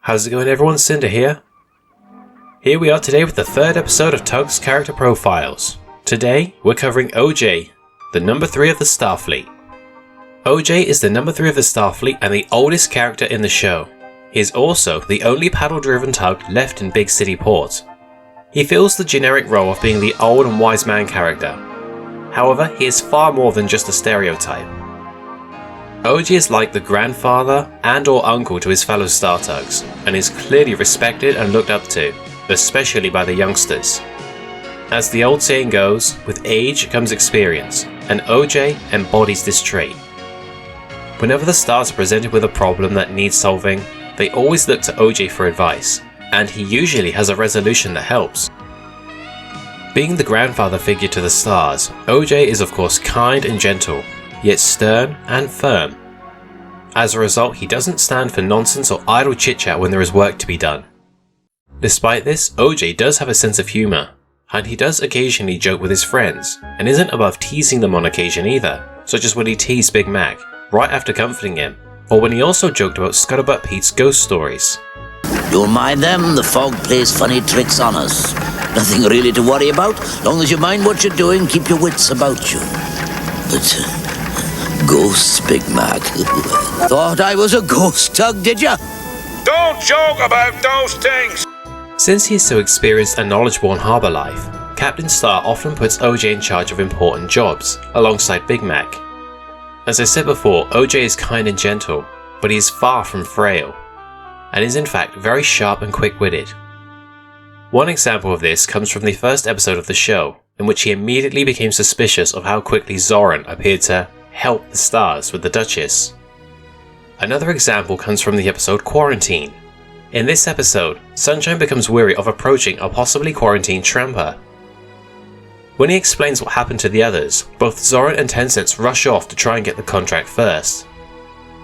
How's it going everyone, Cinder here. Here we are today with the third episode of Tugs Character Profiles. Today, we're covering OJ, the number 3 of the Starfleet. OJ is the number 3 of the Starfleet and the oldest character in the show. He is also the only paddle-driven tug left in big city ports. He fills the generic role of being the old and wise man character. However, he is far more than just a stereotype. OJ is like the grandfather and or uncle to his fellow Star Tugs, and is clearly respected and looked up to, especially by the youngsters. As the old saying goes, with age comes experience, and OJ embodies this trait. Whenever the Stars are presented with a problem that needs solving, they always look to OJ for advice, and he usually has a resolution that helps. Being the grandfather figure to the Stars, OJ is of course kind and gentle, yet stern and firm. As a result, he doesn't stand for nonsense or idle chit-chat when there is work to be done. Despite this, OJ does have a sense of humour, and he does occasionally joke with his friends, and isn't above teasing them on occasion either, such as when he teased Big Mac, right after comforting him, or when he also joked about Scuttlebutt Pete's ghost stories. Don't mind them, the fog plays funny tricks on us. Nothing really to worry about, long as you mind what you're doing, keep your wits about you. But ghosts, Big Mac. Thought I was a ghost tug, did ya? Don't joke about those things! Since he is so experienced and knowledgeable on harbour life, Captain Star often puts OJ in charge of important jobs, alongside Big Mac. As I said before, OJ is kind and gentle, but he is far from frail, and is in fact very sharp and quick-witted. One example of this comes from the first episode of the show, in which he immediately became suspicious of how quickly Zoran appeared to help the Stars with the Duchess. Another example comes from the episode Quarantine. In this episode, Sunshine becomes weary of approaching a possibly quarantined tramper. When he explains what happened to the others, both Zoran and Tencents rush off to try and get the contract first.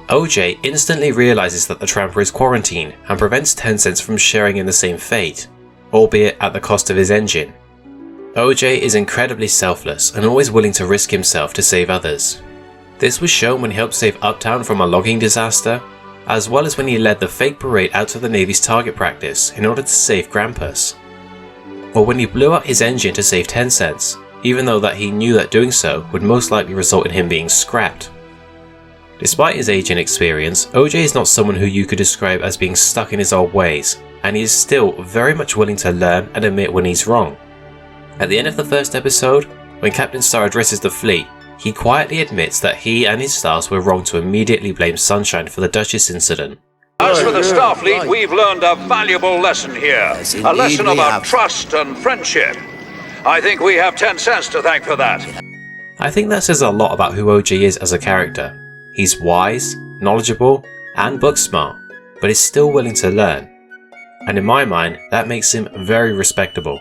OJ instantly realizes that the tramper is quarantined and prevents Tencents from sharing in the same fate, albeit at the cost of his engine. OJ is incredibly selfless and always willing to risk himself to save others. This was shown when he helped save Uptown from a logging disaster, as well as when he led the fake parade out to the Navy's target practice in order to save Grampus. Or when he blew out his engine to save Tencents, even though that he knew that doing so would most likely result in him being scrapped. Despite his age and experience, OJ is not someone who you could describe as being stuck in his old ways, and he is still very much willing to learn and admit when he's wrong. At the end of the first episode, when Captain Star addresses the fleet, he quietly admits that he and his Stars were wrong to immediately blame Sunshine for the Duchess incident. As for the Starfleet, we've learned a valuable lesson here. Yes, A lesson indeed we about have. trust and friendship. I think we have 10 cents to thank for that. I think that says a lot about who OJ is as a character. He's wise, knowledgeable, and book smart, but is still willing to learn. And in my mind, that makes him very respectable.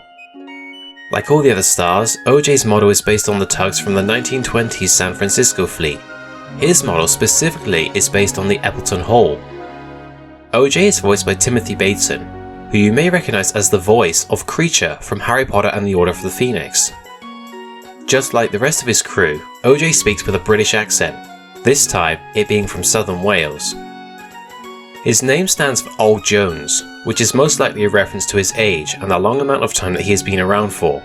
Like all the other Stars, OJ's model is based on the tugs from the 1920s San Francisco fleet. His model specifically is based on the Appleton Hull. OJ is voiced by Timothy Bateson, who you may recognize as the voice of Kreacher from Harry Potter and the Order of the Phoenix. Just like the rest of his crew, OJ speaks with a British accent, this time it being from southern Wales. His name stands for Old Jones, which is most likely a reference to his age and the long amount of time that he has been around for.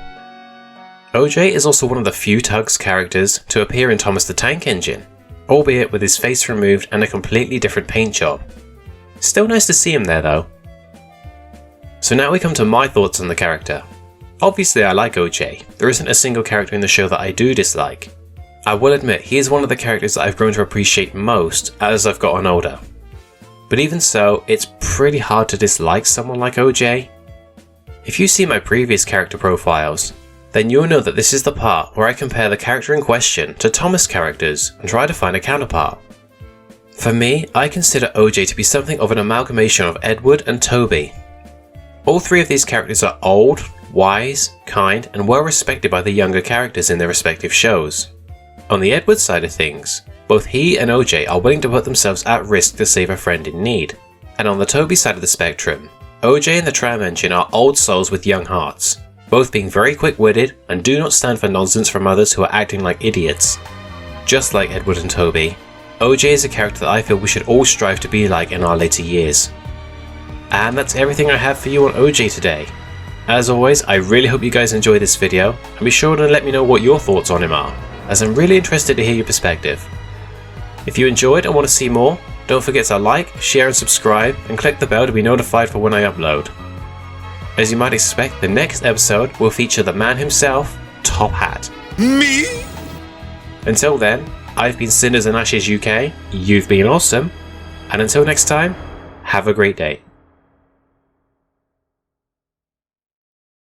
OJ is also one of the few Tugs characters to appear in Thomas the Tank Engine, albeit with his face removed and a completely different paint job. Still nice to see him there though. So now we come to my thoughts on the character. Obviously I like OJ, there isn't a single character in the show that I do dislike. I will admit he is one of the characters that I've grown to appreciate most as I've gotten older. But even so, it's pretty hard to dislike someone like OJ. If you see my previous character profiles, then you'll know that this is the part where I compare the character in question to Thomas characters and try to find a counterpart. For me, I consider OJ to be something of an amalgamation of Edward and Toby. All three of these characters are old, wise, kind, and well respected by the younger characters in their respective shows. On the Edward side of things, both he and OJ are willing to put themselves at risk to save a friend in need. And on the Toby side of the spectrum, OJ and the Tram Engine are old souls with young hearts, both being very quick-witted and do not stand for nonsense from others who are acting like idiots. Just like Edward and Toby, OJ is a character that I feel we should all strive to be like in our later years. And that's everything I have for you on OJ today. As always, I really hope you guys enjoyed this video, and be sure to let me know what your thoughts on him are, as I'm really interested to hear your perspective. If you enjoyed and want to see more, don't forget to like, share and subscribe, and click the bell to be notified for when I upload. As you might expect, the next episode will feature the man himself, Top Hat. Me? Until then, I've been Cinders and Ashes UK, you've been awesome, and until next time, have a great day.